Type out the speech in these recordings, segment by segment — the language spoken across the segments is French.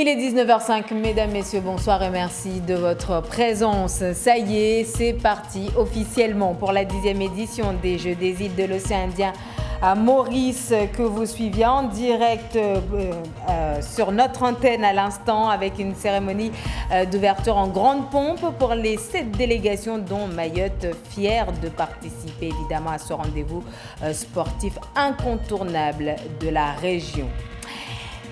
Il est 19h05, mesdames, messieurs, bonsoir et merci de votre présence. Ça y est, c'est parti officiellement pour la 10e édition des Jeux des îles de l'Océan Indien à Maurice, que vous suiviez en direct sur notre antenne à l'instant, avec une cérémonie d'ouverture en grande pompe pour les 7 délégations, dont Mayotte, fière de participer évidemment à ce rendez-vous sportif incontournable de la région.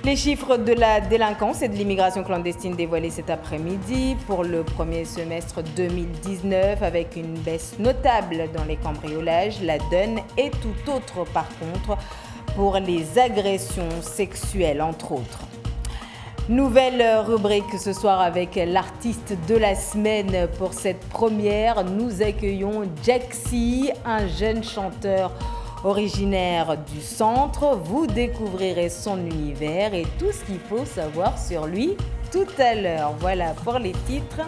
Les chiffres de la délinquance et de l'immigration clandestine dévoilés cet après-midi pour le premier semestre 2019, avec une baisse notable dans les cambriolages, la donne est tout autre par contre pour les agressions sexuelles entre autres. Nouvelle rubrique ce soir avec l'artiste de la semaine. Pour cette première, nous accueillons Jaxi, un jeune chanteur originaire du centre. Vous découvrirez son univers et tout ce qu'il faut savoir sur lui tout à l'heure. Voilà pour les titres.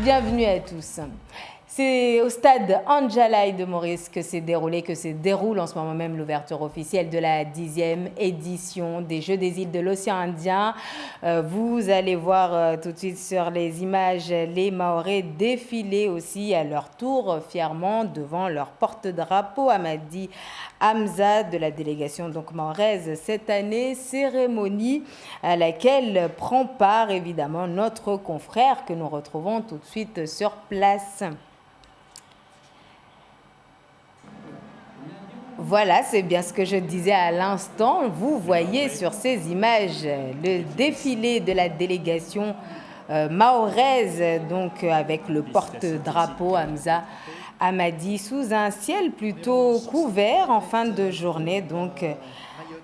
Bienvenue à tous. C'est au stade Anjalaï de Maurice que se déroule en ce moment même l'ouverture officielle de la 10e édition des Jeux des îles de l'Océan Indien. Vous allez voir tout de suite sur les images les Mahorais défiler aussi à leur tour fièrement devant leur porte-drapeau Amadi Hamza de la délégation donc mahoraise cette année, cérémonie à laquelle prend part évidemment notre confrère que nous retrouvons tout de suite sur place. Voilà, c'est bien ce que je disais à l'instant. Vous voyez sur ces images le défilé de la délégation mahoraise, donc avec le porte-drapeau Hamza Amadi, sous un ciel plutôt couvert en fin de journée, donc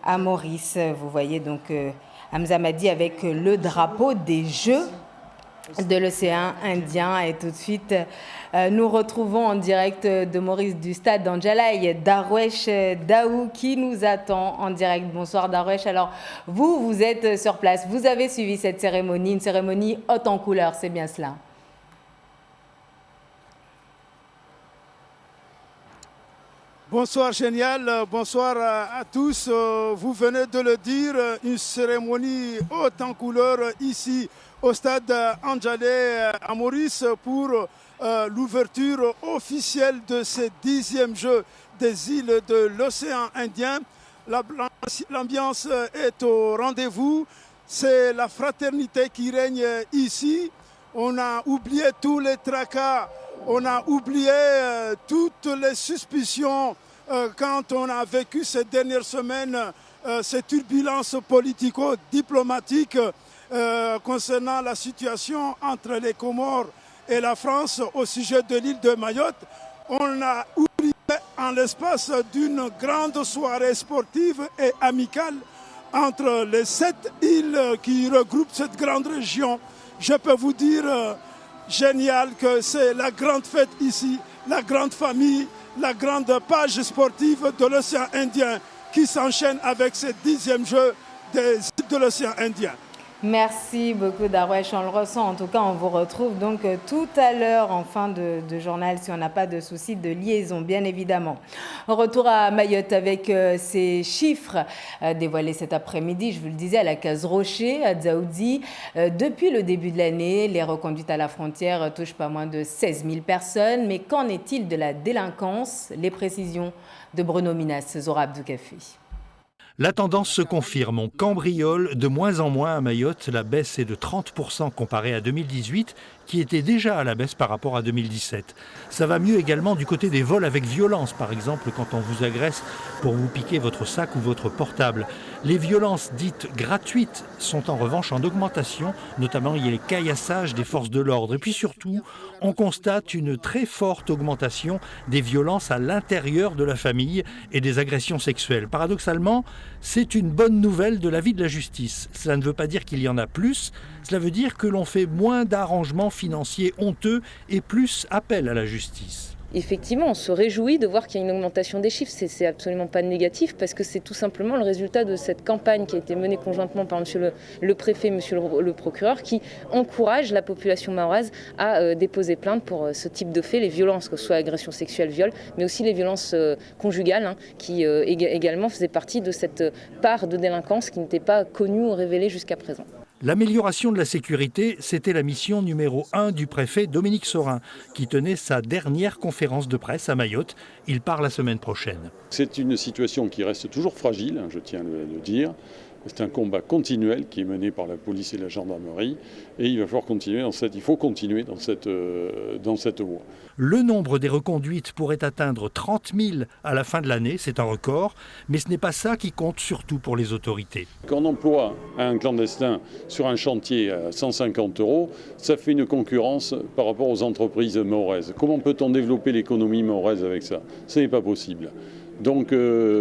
à Maurice. Vous voyez donc Hamza Amadi avec le drapeau des Jeux de l'Océan Indien. Et tout de suite, nous retrouvons en direct de Maurice du stade d'Anjalaï Darwesh Daou qui nous attend en direct. Bonsoir Darwesh. Alors vous êtes sur place, vous avez suivi cette cérémonie, une cérémonie haute en couleurs, c'est bien cela? Bonsoir Génial, bonsoir à tous. Vous venez de le dire, une cérémonie haute en couleurs ici au stade Anjalaï à Maurice pour l'ouverture officielle de ces 10e Jeux des îles de l'Océan Indien. L'ambiance est au rendez-vous, c'est la fraternité qui règne ici. On a oublié tous les tracas, on a oublié toutes les suspicions quand on a vécu ces dernières semaines, ces turbulences politico-diplomatiques concernant la situation entre les Comores et la France au sujet de l'île de Mayotte. On a oublié en l'espace d'une grande soirée sportive et amicale entre les 7 îles qui regroupent cette grande région. Je peux vous dire, Génial, que c'est la grande fête ici, la grande famille, la grande page sportive de l'océan Indien qui s'enchaîne avec ces 10e Jeux des îles de l'océan Indien. Merci beaucoup Darwesh, on le ressent. En tout cas, on vous retrouve donc tout à l'heure en fin de journal si on n'a pas de soucis de liaison, bien évidemment. Retour à Mayotte avec ces chiffres dévoilés cet après-midi, je vous le disais, à la case Rocher, à Dzaoudi. Depuis le début de l'année, les reconduites à la frontière touchent pas moins de 16 000 personnes. Mais qu'en est-il de la délinquance? Les précisions de Bruno Minas, Zora Abdoukafi. La tendance se confirme, on cambriole de moins en moins à Mayotte, la baisse est de 30% comparée à 2018, qui était déjà à la baisse par rapport à 2017. Ça va mieux également du côté des vols avec violence, par exemple quand on vous agresse pour vous piquer votre sac ou votre portable. Les violences dites gratuites sont en revanche en augmentation, notamment il y a les caillassages des forces de l'ordre. Et puis surtout, on constate une très forte augmentation des violences à l'intérieur de la famille et des agressions sexuelles. Paradoxalement, c'est une bonne nouvelle de la vie de la justice. Cela ne veut pas dire qu'il y en a plus, cela veut dire que l'on fait moins d'arrangements financiers honteux et plus appel à la justice. effectivement, on se réjouit de voir qu'il y a une augmentation des chiffres. C'est absolument pas négatif parce que c'est tout simplement le résultat de cette campagne qui a été menée conjointement par monsieur le préfet, monsieur le procureur, qui encourage la population mahoraise à déposer plainte pour ce type de faits, les violences, que ce soit agression sexuelle, viol, mais aussi les violences conjugales, qui également faisaient partie de cette part de délinquance qui n'était pas connue ou révélée jusqu'à présent. L'amélioration de la sécurité, c'était la mission numéro 1 du préfet Dominique Sorin, qui tenait sa dernière conférence de presse à Mayotte. Il part la semaine prochaine. C'est une situation qui reste toujours fragile, je tiens à le dire. C'est un combat continuel qui est mené par la police et la gendarmerie et il faut continuer dans cette voie. Le nombre des reconduites pourrait atteindre 30 000 à la fin de l'année, c'est un record, mais ce n'est pas ça qui compte surtout pour les autorités. Quand on emploie un clandestin sur un chantier à 150 €, ça fait une concurrence par rapport aux entreprises mahoraises. Comment peut-on développer l'économie mahoraise avec ça? Ce n'est pas possible. Donc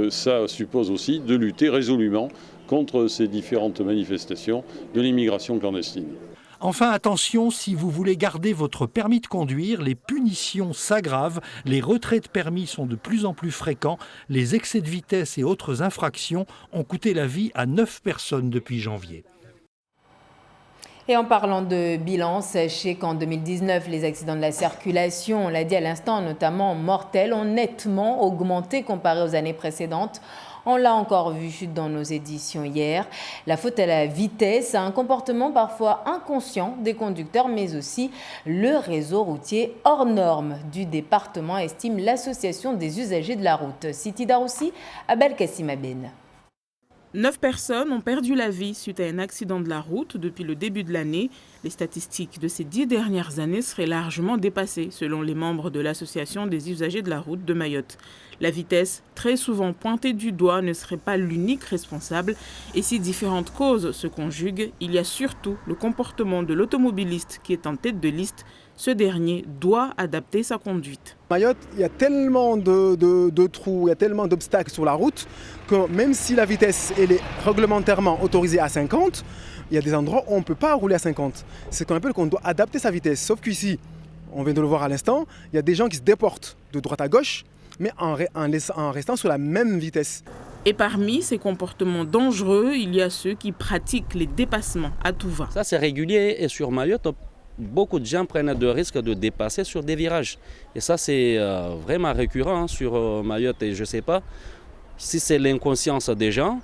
ça suppose aussi de lutter résolument contre ces différentes manifestations de l'immigration clandestine. Enfin, attention, si vous voulez garder votre permis de conduire, les punitions s'aggravent, les retraits de permis sont de plus en plus fréquents, les excès de vitesse et autres infractions ont coûté la vie à 9 personnes depuis janvier. Et en parlant de bilan, sachez qu'en 2019, les accidents de la circulation, on l'a dit à l'instant, notamment mortels, ont nettement augmenté comparé aux années précédentes. On l'a encore vu dans nos éditions hier. La faute à la vitesse, à un comportement parfois inconscient des conducteurs, mais aussi le réseau routier hors norme du département, estime l'association des usagers de la route. Siti Daroussi, Abel Kassim-Aben. 9 personnes ont perdu la vie suite à un accident de la route depuis le début de l'année. Les statistiques de ces 10 dernières années seraient largement dépassées, selon les membres de l'association des usagers de la route de Mayotte. La vitesse, très souvent pointée du doigt, ne serait pas l'unique responsable. Et si différentes causes se conjuguent, il y a surtout le comportement de l'automobiliste qui est en tête de liste. Ce dernier doit adapter sa conduite. Mayotte, il y a tellement de trous, il y a tellement d'obstacles sur la route que même si la vitesse elle est réglementairement autorisée à 50, il y a des endroits où on ne peut pas rouler à 50. C'est qu'on appelle qu'on doit adapter sa vitesse. Sauf qu'ici, on vient de le voir à l'instant, il y a des gens qui se déportent de droite à gauche, mais en restant sur la même vitesse. Et parmi ces comportements dangereux, il y a ceux qui pratiquent les dépassements à tout va. Ça c'est régulier et sur Mayotte, beaucoup de gens prennent le risque de dépasser sur des virages. Et ça c'est vraiment récurrent sur Mayotte et je ne sais pas si c'est l'inconscience des gens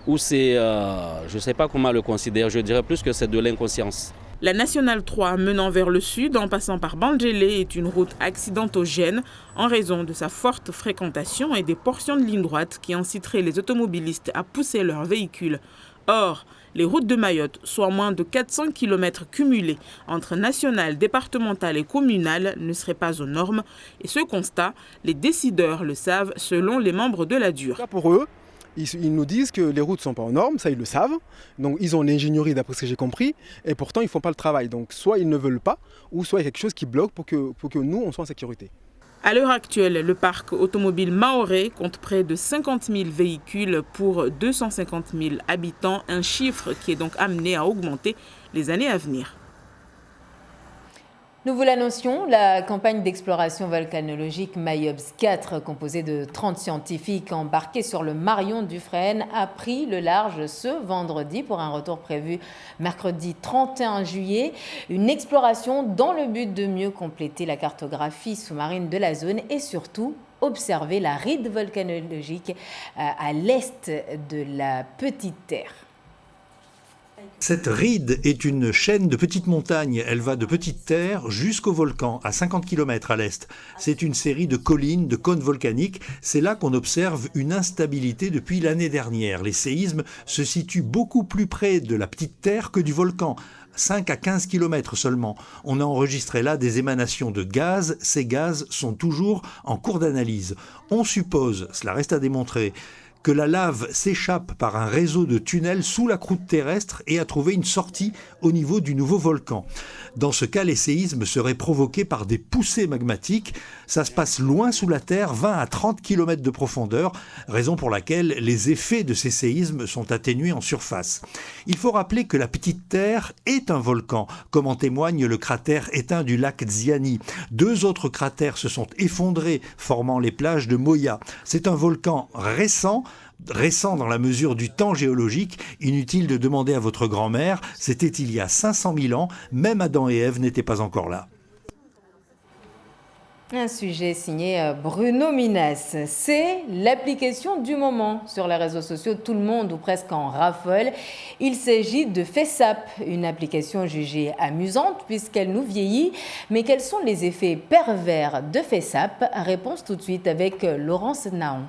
ou c'est, je ne sais pas comment le considérer, je dirais plus que c'est de l'inconscience. La Nationale 3 menant vers le sud en passant par Bandjelé est une route accidentogène en raison de sa forte fréquentation et des portions de ligne droite qui inciteraient les automobilistes à pousser leurs véhicules. Or, les routes de Mayotte, soit moins de 400 km cumulés entre nationales, départementales et communales, ne seraient pas aux normes. Et ce constat, les décideurs le savent selon les membres de la DUR. Pour eux, ils nous disent que les routes ne sont pas aux normes, ça ils le savent. Donc ils ont l'ingénierie d'après ce que j'ai compris, et pourtant ils ne font pas le travail. Donc soit ils ne veulent pas, ou soit il y a quelque chose qui bloque pour que nous, on soit en sécurité. À l'heure actuelle, le parc automobile mahorais compte près de 50 000 véhicules pour 250 000 habitants, un chiffre qui est donc amené à augmenter les années à venir. Nous vous l'annoncions, la campagne d'exploration volcanologique Mayobs 4, composée de 30 scientifiques embarqués sur le Marion Dufresne, a pris le large ce vendredi pour un retour prévu mercredi 31 juillet. Une exploration dans le but de mieux compléter la cartographie sous-marine de la zone et surtout observer la ride volcanologique à l'est de la Petite Terre. Cette ride est une chaîne de petites montagnes. Elle va de Petite Terre jusqu'au volcan, à 50 km à l'est. C'est une série de collines, de cônes volcaniques. C'est là qu'on observe une instabilité depuis l'année dernière. Les séismes se situent beaucoup plus près de la Petite Terre que du volcan. 5 à 15 km seulement. On a enregistré là des émanations de gaz. Ces gaz sont toujours en cours d'analyse. On suppose, cela reste à démontrer, que la lave s'échappe par un réseau de tunnels sous la croûte terrestre et a trouvé une sortie au niveau du nouveau volcan. Dans ce cas, les séismes seraient provoqués par des poussées magmatiques. Ça se passe loin sous la Terre, 20 à 30 km de profondeur, raison pour laquelle les effets de ces séismes sont atténués en surface. Il faut rappeler que la Petite Terre est un volcan, comme en témoigne le cratère éteint du lac Ziani. 2 autres cratères se sont effondrés, formant les plages de Moya. C'est un volcan récent dans la mesure du temps géologique. Inutile de demander à votre grand-mère, c'était il y a 500 000 ans, même Adam et Ève n'étaient pas encore là. Un sujet signé Bruno Minas. C'est l'application du moment. Sur les réseaux sociaux, tout le monde ou presque en raffole. Il s'agit de FaceApp, une application jugée amusante puisqu'elle nous vieillit. Mais quels sont les effets pervers de FaceApp? Réponse tout de suite avec Laurence Naon.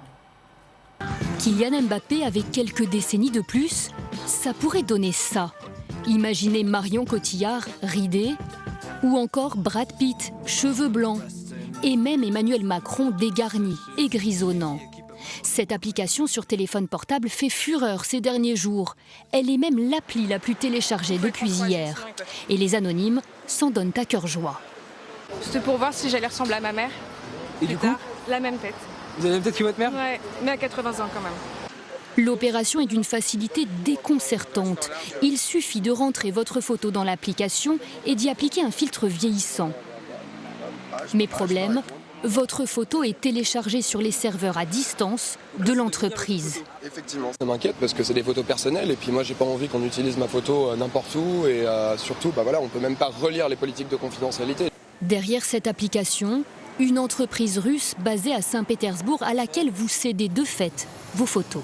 Kylian Mbappé avec quelques décennies de plus, ça pourrait donner ça. Imaginez Marion Cotillard, ridée, ou encore Brad Pitt, cheveux blancs, et même Emmanuel Macron dégarni et grisonnant. Cette application sur téléphone portable fait fureur ces derniers jours. Elle est même l'appli la plus téléchargée depuis hier. Et les anonymes s'en donnent à cœur joie. C'était pour voir si j'allais ressembler à ma mère. Et du coup, la même tête. Vous avez la même tête que votre mère? Ouais, mais à 80 ans quand même. L'opération est d'une facilité déconcertante. Il suffit de rentrer votre photo dans l'application et d'y appliquer un filtre vieillissant. Mais problème, votre photo est téléchargée sur les serveurs à distance de l'entreprise. Effectivement, ça m'inquiète parce que c'est des photos personnelles et puis moi j'ai pas envie qu'on utilise ma photo n'importe où et surtout on peut même pas relire les politiques de confidentialité. Derrière cette application, une entreprise russe basée à Saint-Pétersbourg à laquelle vous cédez de fait vos photos.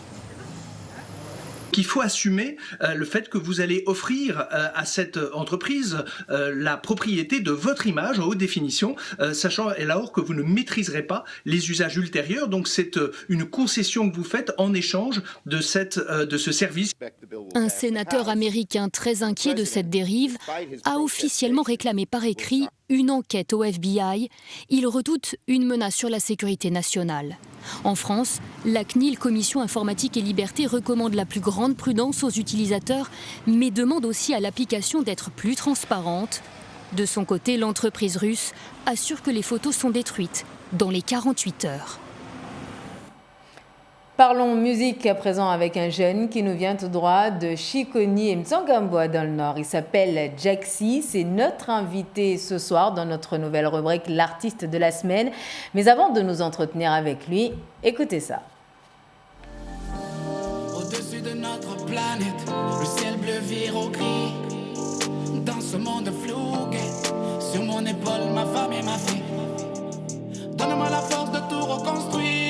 Il faut assumer le fait que vous allez offrir à cette entreprise la propriété de votre image en haute définition, sachant alors que vous ne maîtriserez pas les usages ultérieurs. Donc c'est une concession que vous faites en échange de ce service. Un sénateur américain très inquiet de cette dérive a officiellement réclamé par écrit une enquête au FBI. Il redoute une menace sur la sécurité nationale. En France, la CNIL, Commission Informatique et Liberté, recommande la plus grande prudence aux utilisateurs, mais demande aussi à l'application d'être plus transparente. De son côté, l'entreprise russe assure que les photos sont détruites dans les 48 heures. Parlons musique à présent avec un jeune qui nous vient tout droit de Chikoni et Mtsangamboa dans le Nord. Il s'appelle Jaxi, c'est notre invité ce soir dans notre nouvelle rubrique L'artiste de la semaine. Mais avant de nous entretenir avec lui, écoutez ça. Au-dessus de notre planète, le ciel bleu vire au gris. Dans ce monde flougué, sur mon épaule ma femme et ma fille. Donne-moi la force de tout reconstruire.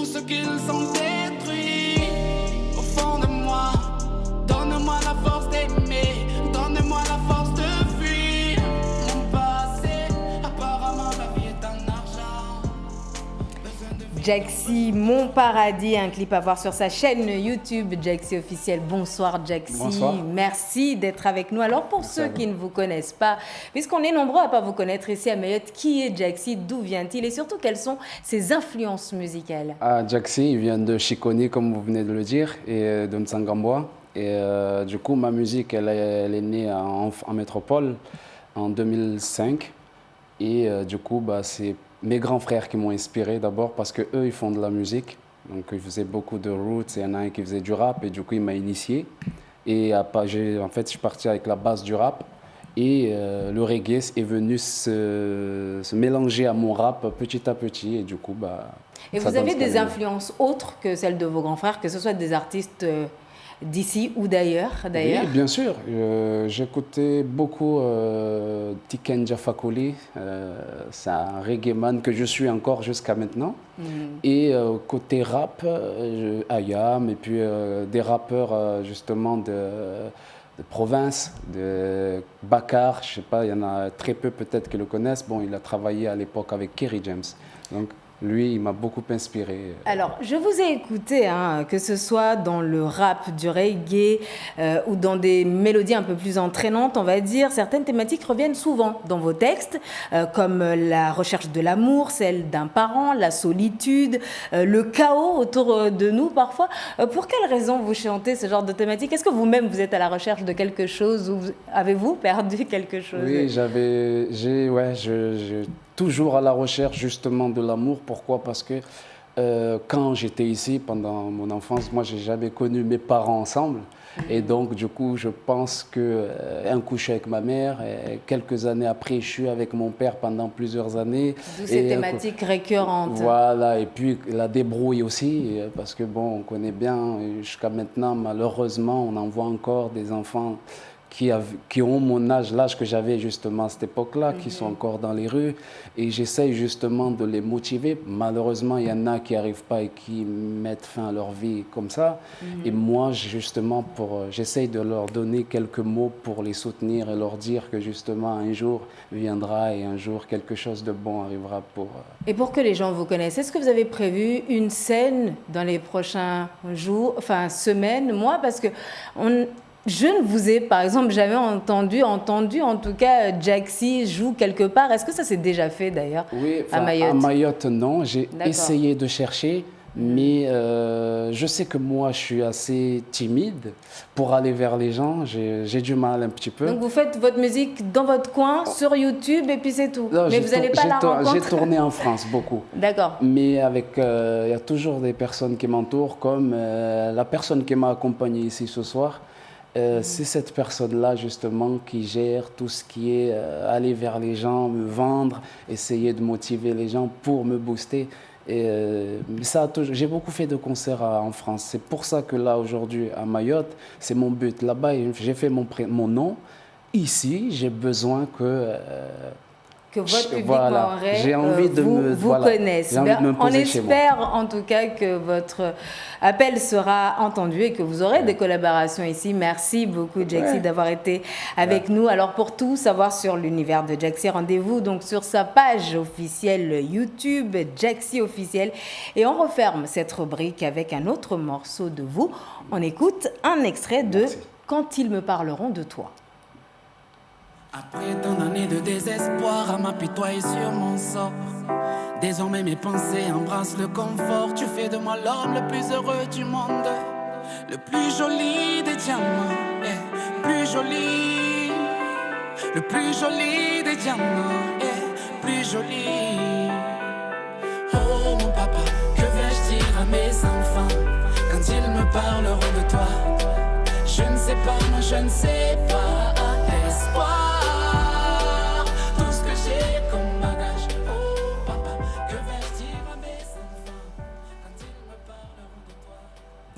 Ce qu'ils ont détruit au fond de moi. Donne-moi la force d'aimer, donne-moi la force de fuir mon passé. Apparemment la vie est un argent. Jaxi, Mon Paradis, un clip à voir sur sa chaîne YouTube Jaxi officiel. Bonsoir Jaxi, bonsoir. Merci d'être avec nous. Alors pour ceux qui ne vous connaissent pas, puisqu'on est nombreux à ne pas vous connaître ici à Mayotte, qui est Jaxi, d'où vient-il et surtout quelles sont ses influences musicales? Jaxi, il vient de Chikoni comme vous venez de le dire et de Mtsangamboa. Et du coup ma musique elle est née en métropole en 2005 et du coup c'est mes grands frères qui m'ont inspiré d'abord parce qu'eux, ils font de la musique. Donc, ils faisaient beaucoup de roots. Il y en a un qui faisait du rap et du coup, il m'a initié. Et en fait, je suis parti avec la base du rap. Et le reggae est venu se mélanger à mon rap petit à petit. Et du coup, Et vous avez des influences autres que celles de vos grands frères, que ce soit des artistes d'ici ou d'ailleurs? Oui, bien sûr. J'écoutais beaucoup Tiken Jah Fakoly. C'est un reggae man que je suis encore jusqu'à maintenant. Et côté rap, Ayam et puis des rappeurs justement de province, de Bakar, je sais pas, il y en a très peu peut-être qui le connaissent. Bon, il a travaillé à l'époque avec Kerry James. Donc lui, il m'a beaucoup inspiré. Alors, je vous ai écouté, hein, que ce soit dans le rap, du reggae ou dans des mélodies un peu plus entraînantes, on va dire, certaines thématiques reviennent souvent dans vos textes, comme la recherche de l'amour, celle d'un parent, la solitude, le chaos autour de nous parfois. Pour quelles raisons vous chantez ce genre de thématiques? Est-ce que vous-même, vous êtes à la recherche de quelque chose ou avez-vous perdu quelque chose? Oui, j'ai toujours à la recherche justement de l'amour. Pourquoi? Parce que quand j'étais ici pendant mon enfance, moi j'ai jamais connu mes parents ensemble. Et donc du coup je pense que un coup je suis avec ma mère, et quelques années après je suis avec mon père pendant plusieurs années. D'où ces thématiques récurrentes. Voilà, et puis la débrouille aussi, parce que bon, on connaît bien, jusqu'à maintenant malheureusement on en voit encore des enfants qui ont mon âge, l'âge que j'avais justement à cette époque-là, qui sont encore dans les rues. Et j'essaye justement de les motiver. Malheureusement, il y en a qui n'arrivent pas et qui mettent fin à leur vie comme ça. Et moi, justement, j'essaye de leur donner quelques mots pour les soutenir et leur dire que justement, un jour viendra et un jour, quelque chose de bon arrivera pour... Et pour que les gens vous connaissent, est-ce que vous avez prévu une scène dans les prochains jours, enfin semaines, mois? Parce que je ne vous ai, par exemple, jamais entendu en tout cas, Jaxi joue quelque part. Est-ce que ça s'est déjà fait d'ailleurs à Mayotte? À Mayotte, non. J'ai essayé de chercher, mais je sais que moi, je suis assez timide pour aller vers les gens. J'ai du mal un petit peu. Donc vous faites votre musique dans votre coin, sur YouTube, et puis c'est tout. Non, mais vous n'allez pas à la rencontre? J'ai tourné en France beaucoup. D'accord. Mais il y a toujours des personnes qui m'entourent, comme la personne qui m'a accompagné ici ce soir. C'est cette personne-là justement qui gère tout ce qui est aller vers les gens, me vendre, essayer de motiver les gens pour me booster. J'ai beaucoup fait de concerts en France. C'est pour ça que là aujourd'hui à Mayotte, c'est mon but. Là-bas, j'ai fait mon nom. Ici, j'ai besoin que votre public mahorais vous connaisse. On espère en tout cas que votre appel sera entendu et que vous aurez des collaborations ici. Merci beaucoup Jaxi d'avoir été avec nous. Alors pour tout savoir sur l'univers de Jaxi, rendez-vous donc sur sa page officielle YouTube, Jaxi officiel. Et on referme cette rubrique avec un autre morceau de vous. On écoute un extrait de Quand ils me parleront de toi. Après tant d'années de désespoir, à m'apitoyer sur mon sort. Désormais mes pensées embrassent le confort. Tu fais de moi l'homme le plus heureux du monde. Le plus joli des diamants, plus joli. Le plus joli des diamants, plus joli. Oh mon papa, que vais-je dire à mes enfants quand ils me parleront de toi? Je ne sais pas, moi je ne sais pas. Espoir.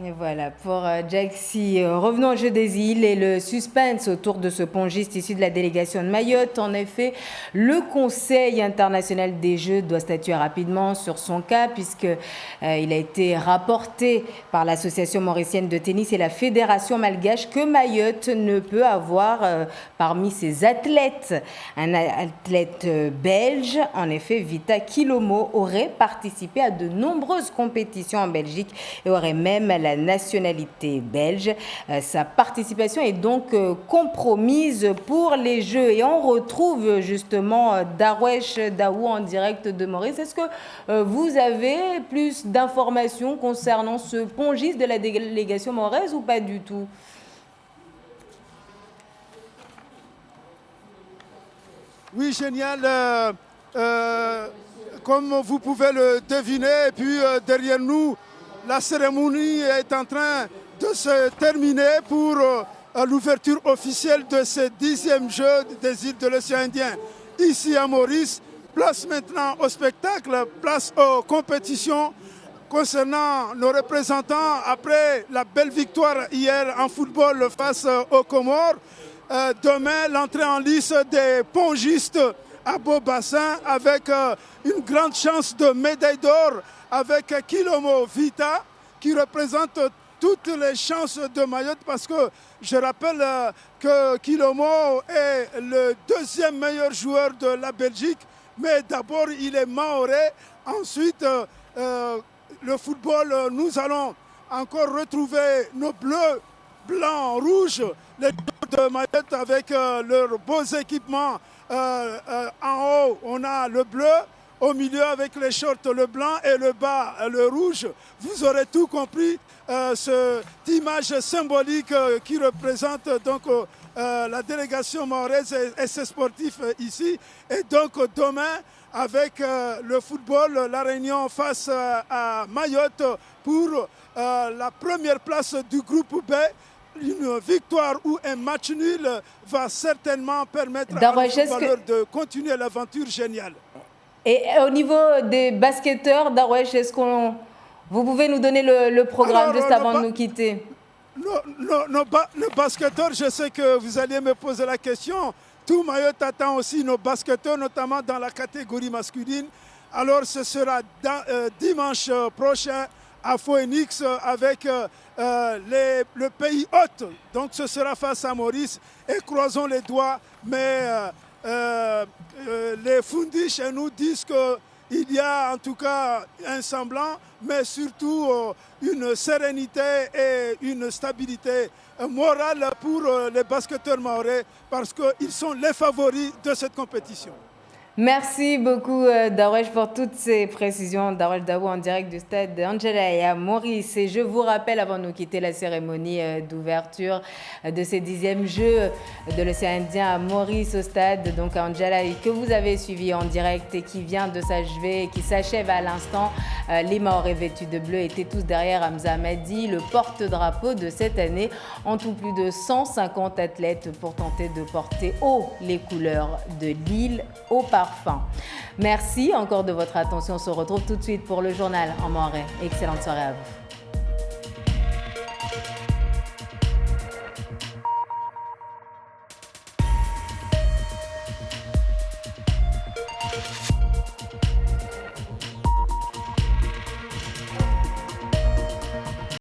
Et voilà, pour Jaxi, revenons au jeu des îles et le suspense autour de ce pongiste issu de la délégation de Mayotte. En effet, le Conseil international des Jeux doit statuer rapidement sur son cas puisqu'il a été rapporté par l'Association mauricienne de tennis et la Fédération malgache que Mayotte ne peut avoir parmi ses athlètes. Un athlète belge, en effet, Vita Kilomo, aurait participé à de nombreuses compétitions en Belgique et aurait même la nationalité belge. Sa participation est donc compromise pour les Jeux. Et on retrouve justement Darwesh Daou en direct de Maurice. Est-ce que vous avez plus d'informations concernant ce pongiste de la délégation mahoraise ou pas du tout? Oui, génial. Comme vous pouvez le deviner, et puis derrière nous, la cérémonie est en train de se terminer pour l'ouverture officielle de ces 10e Jeux des îles de l'océan Indien. Ici à Maurice, place maintenant au spectacle, place aux compétitions. Concernant nos représentants, après la belle victoire hier en football face aux Comores, demain l'entrée en lice des pongistes à Beau-Bassin avec une grande chance de médaille d'or avec Kilomo Vita qui représente toutes les chances de Mayotte parce que je rappelle que Kilomo est le 2e meilleur joueur de la Belgique, mais d'abord il est mahorais Ensuite, le football, nous allons encore retrouver nos bleus, blancs, rouges, les joueurs de Mayotte avec leurs beaux équipements. En haut, on a le bleu, au milieu avec les shorts le blanc et le bas le rouge. Vous aurez tout compris, cette image symbolique qui représente donc la délégation mahoraise et ses sportifs ici. Et donc demain, avec le football, la Réunion face à Mayotte pour la première place du groupe B. Une victoire ou un match nul va certainement permettre à nos footballeurs de continuer l'aventure géniale. Et au niveau des basketteurs, Darwesh, est-ce qu'on... Vous pouvez nous donner le programme juste avant de nous quitter? Nos basketteurs, je sais que vous alliez me poser la question. Tout Mayotte attend aussi nos basketteurs, notamment dans la catégorie masculine. Alors ce sera dimanche prochain à Phoenix avec le pays hôte. Donc ce sera face à Maurice et croisons les doigts. Mais les Fundis chez nous disent qu'il y a en tout cas un semblant, mais surtout une sérénité et une stabilité morale pour les basketteurs mahorais parce qu'ils sont les favoris de cette compétition. Merci beaucoup Darwesh pour toutes ces précisions. Darwesh Daou en direct du stade Andjala à Maurice. Et je vous rappelle avant de nous quitter la cérémonie d'ouverture de ces 10e Jeux de l'océan Indien à Maurice au stade donc à Andjala que vous avez suivi en direct et qui vient de s'achever et qui s'achève à l'instant. Les Mahorais vêtus de bleu étaient tous derrière Hamza Hamadi, le porte-drapeau de cette année. En tout, plus de 150 athlètes pour tenter de porter haut les couleurs de l'île au parfum. Merci encore de votre attention. On se retrouve tout de suite pour le journal en mahorais. Excellente soirée à vous.